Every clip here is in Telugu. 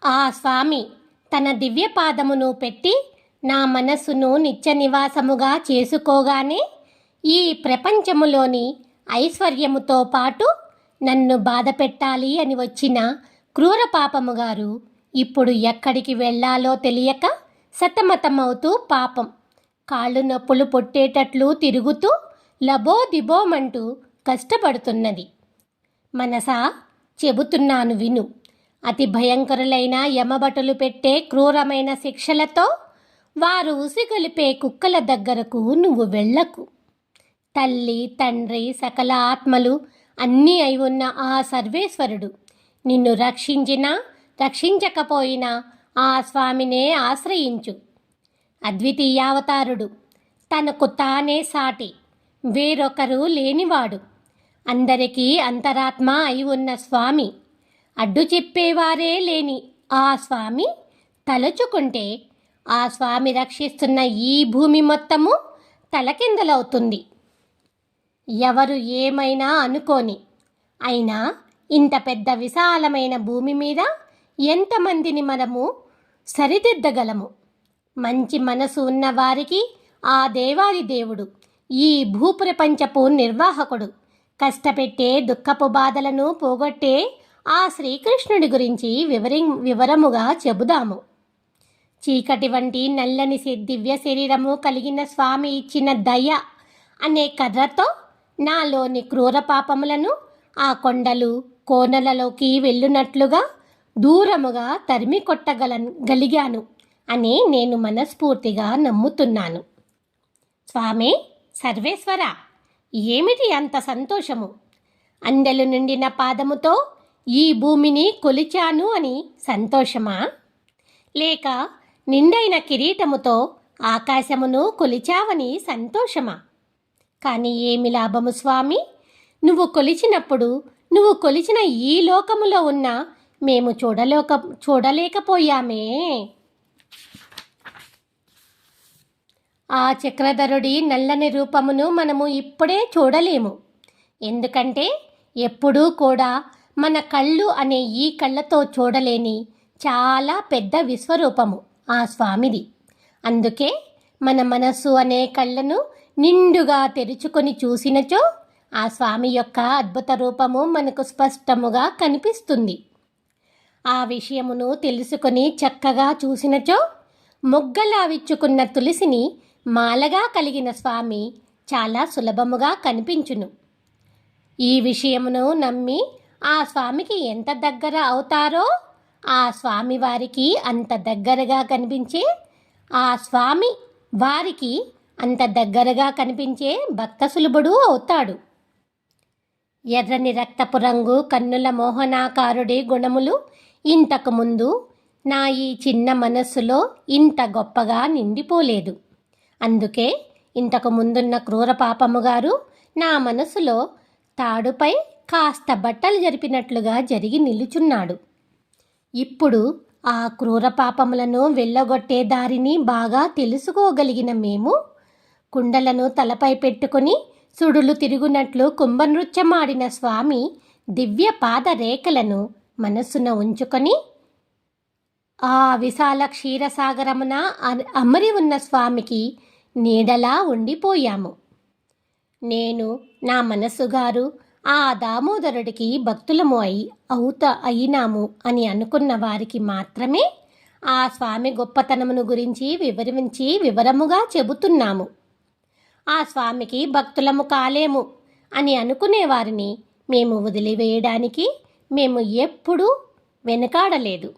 ఆ స్వామి తన దివ్యపాదమును పెట్టి నా మనస్సును నిత్య నివాసముగా చేసుకోగానే ఈ ప్రపంచములోని ఐశ్వర్యముతో పాటు నన్ను బాధ పెట్టాలి అని వచ్చిన క్రూర పాపముగారు ఇప్పుడు ఎక్కడికి వెళ్ళాలో తెలియక సతమతమవుతూ పాపం కాళ్ళు నొప్పులు పొట్టేటట్లు తిరుగుతూ లబోదిబోమంటూ కష్టపడుతున్నది. మనసా, చెబుతున్నాను విను. అతి భయంకరులైన యమభటులు పెట్టే క్రూరమైన శిక్షలతో వారు ఉసిగొలిపే కుక్కల దగ్గరకు నువ్వు వెళ్ళకు. తల్లి, తండ్రి, సకల ఆత్మలు అన్నీ అయి ఉన్న ఆ సర్వేశ్వరుడు నిన్ను రక్షించినా రక్షించకపోయినా ఆ స్వామినే ఆశ్రయించు. అద్వితీయావతారుడు, తనకు తానే సాటి, వేరొకరు లేనివాడు, అందరికీ అంతరాత్మ అయి ఉన్న స్వామి, అడ్డు చెప్పేవారే లేని ఆ స్వామి తలుచుకుంటే ఆ స్వామి రక్షిస్తున్న ఈ భూమి మొత్తము తలకిందలవుతుంది. ఎవరు ఏమైనా అనుకోని, అయినా ఇంత పెద్ద విశాలమైన భూమి మీద ఎంతమందిని మనము సరిదిద్దగలము? మంచి మనసు ఉన్నవారికి ఆ దేవాది దేవుడు, ఈ భూప్రపంచపు నిర్వాహకుడు, కష్టపెట్టే దుఃఖపు బాధలను పోగొట్టే ఆ శ్రీకృష్ణుడి గురించి వివరముగా చెబుదాము. చీకటి వంటి నల్లని దివ్య శరీరము కలిగిన స్వామి ఇచ్చిన దయ అనే కర్రతో నాలోని క్రూర పాపములను ఆ కొండలు కోనలలోకి వెళ్ళునట్లుగా దూరముగా తరిమి కొట్టగలిగాను అని నేను మనస్ఫూర్తిగా నమ్ముతున్నాను. స్వామి సర్వేశ్వర, ఏమిటి అంత సంతోషము? అందెలు నిండిన పాదముతో ఈ భూమిని కొలిచాను అని సంతోషమా? లేక నిండైన కిరీటముతో ఆకాశమును కొలిచావని సంతోషమా? కానీ ఏమి లాభము స్వామి? నువ్వు కొలిచినప్పుడు నువ్వు కొలిచిన ఈ లోకములో ఉన్న మేము చూడలేకపోయామే. ఆ చక్రధరుడి నల్లని రూపమును మనము ఇప్పుడే చూడలేము. ఎందుకంటే ఎప్పుడూ కూడా మన కళ్ళు అనే ఈ కళ్ళతో చూడలేని చాలా పెద్ద విశ్వరూపము ఆ స్వామిది. అందుకే మన మనస్సు అనే కళ్ళను నిండుగా తెరుచుకొని చూసినచో ఆ స్వామి యొక్క అద్భుత రూపము మనకు స్పష్టముగా కనిపిస్తుంది. ఆ విషయమును తెలుసుకొని చక్కగా చూసినచో మొగ్గలా విచ్చుకున్న తులసిని మాలగా కలిగిన స్వామి చాలా సులభముగా కనిపించును. ఈ విషయమును నమ్మి ఆ స్వామికి ఎంత దగ్గర అవుతారో ఆ స్వామి వారికి అంత దగ్గరగా కనిపించే ఆ స్వామి వారికి అంత దగ్గరగా కనిపించే భక్త సులభుడు అవుతాడు. ఎర్రని రక్తపు రంగు కన్నుల మోహనాకారుడి గుణములు ఇంతకు ముందు నా ఈ చిన్న మనస్సులో ఇంత గొప్పగా నిండిపోలేదు. అందుకే ఇంతకు ముందున్న క్రూర పాపముగారు నా మనసులో తాడుపై కాస్త బట్టలు జరిపినట్లుగా జరిగి నిలుచున్నాడు. ఇప్పుడు ఆ క్రూర పాపములను వెళ్ళగొట్టే దారిని బాగా తెలుసుకోగలిగిన మేము కుండలను తలపై పెట్టుకుని సుడులు తిరుగునట్లు కుంభనృత్యమాడిన స్వామి దివ్య పాద రేఖలను మనస్సున ఉంచుకొని ఆ విశాల క్షీరసాగరమున అమరి ఉన్న స్వామికి నీడలా ఉండిపోయాము. నేను నా మనస్సుగారు ఆ దామోదరుడికి భక్తులము అయినాము అని అనుకున్న వారికి మాత్రమే ఆ స్వామి గొప్పతనమును గురించి వివరముగా చెబుతున్నాము. ఆ స్వామికి భక్తులము కాలేము అని అనుకునే వారిని మేము వదిలివేయడానికి మేము ఎప్పుడూ వెనకాడలేదు.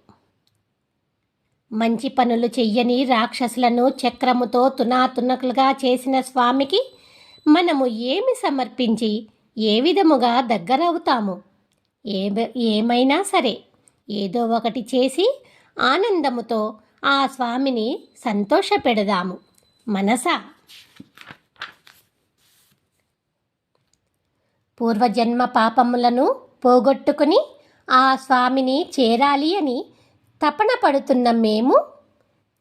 మంచి పనులు చెయ్యని రాక్షసులను చక్రముతో తునాతునకలుగా చేసిన స్వామికి మనము ఏమి సమర్పించి ఏ విధముగా దగ్గరవుతాము? ఏమైనా సరే ఏదో ఒకటి చేసి ఆనందముతో ఆ స్వామిని సంతోషపెడదాము. మనసా, పూర్వజన్మ పాపములను పోగొట్టుకుని ఆ స్వామిని చేరాలి అని తపన పడుతున్న మేము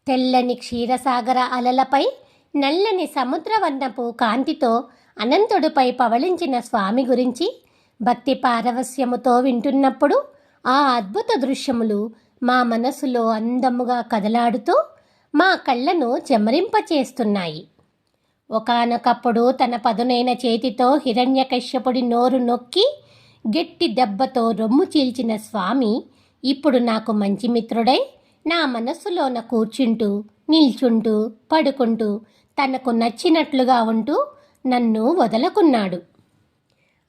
తెల్లని క్షీరసాగర అలలపై నల్లని సముద్రవర్ణపు కాంతితో అనంతుడిపై పవళించిన స్వామి గురించి భక్తి పారవస్యముతో వింటున్నప్పుడు ఆ అద్భుత దృశ్యములు మా మనసులో అందముగా కదలాడుతూ మా కళ్ళను చెమరింపచేస్తున్నాయి. ఒకానొకప్పుడు తన పదునైన చేతితో హిరణ్యకశ్యపుడి నోరు నొక్కి గట్టి దెబ్బతో రొమ్ము చీల్చిన స్వామి ఇప్పుడు నాకు మంచి మిత్రుడై నా మనస్సులోన కూర్చుంటూ, నిల్చుంటూ, పడుకుంటూ, తనకు నచ్చినట్లుగా ఉంటూ నన్ను వదలకున్నాడు.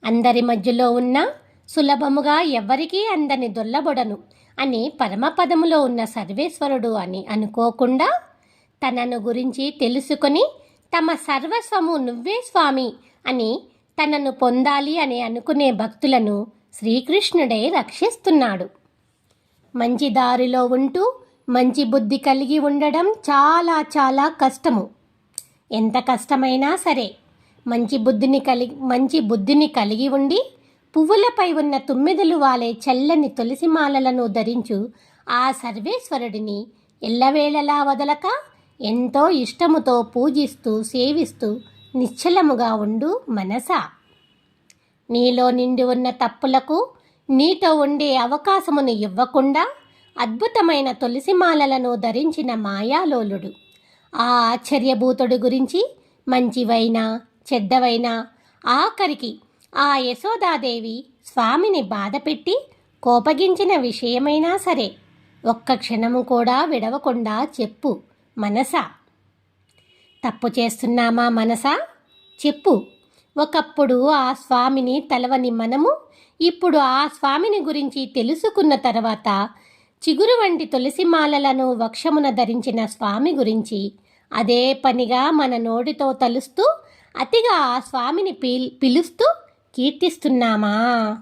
అందరి మధ్యలో ఉన్న సులభముగా ఎవ్వరికీ అందని దొల్లబొడను అని పరమపదములో ఉన్న సర్వేశ్వరుడు అని అనుకోకుండా తనను గురించి తెలుసుకొని తమ సర్వస్వము నువ్వే స్వామి అని తనను పొందాలి అని అనుకునే భక్తులను శ్రీకృష్ణుడే రక్షిస్తున్నాడు. మంచి దారిలో ఉంటూ మంచి బుద్ధి కలిగి ఉండడం చాలా చాలా కష్టము. ఎంత కష్టమైనా సరే మంచి బుద్ధిని కలిగి ఉండి పువ్వులపై ఉన్న తుమ్మెదలు వాలే చల్లని తులసిమాలలను ధరించు ఆ సర్వేశ్వరుడిని ఎల్లవేళలా వదలక ఎంతో ఇష్టముతో పూజిస్తూ సేవిస్తూ నిశ్చలముగా ఉండు మనసా. నీలో నిండి ఉన్న తప్పులకు నీతో ఉండే అవకాశమును ఇవ్వకుండా అద్భుతమైన తులసిమాలలను ధరించిన మాయాలోలుడు ఆ ఆశ్చర్యభూతుడి గురించి మంచివైనా చెడ్డవైనా ఆఖరికి ఆ యశోదాదేవి స్వామిని బాధపెట్టి కోపగించిన విషయమైనా సరే ఒక్క క్షణము కూడా విడవకుండా చెప్పు మనసా. తప్పు చేస్తున్నామా మనసా చెప్పు. ఒకప్పుడు ఆ స్వామిని తలవని మనము ఇప్పుడు ఆ స్వామిని గురించి తెలుసుకున్న తర్వాత చిగురు వంటి తులసిమాలలను వక్షమున ధరించిన స్వామి గురించి అదే పనిగా మన నోటితో తలుస్తూ అతిగా ఆ స్వామిని పిలుస్తూ కీర్తిస్తున్నామా?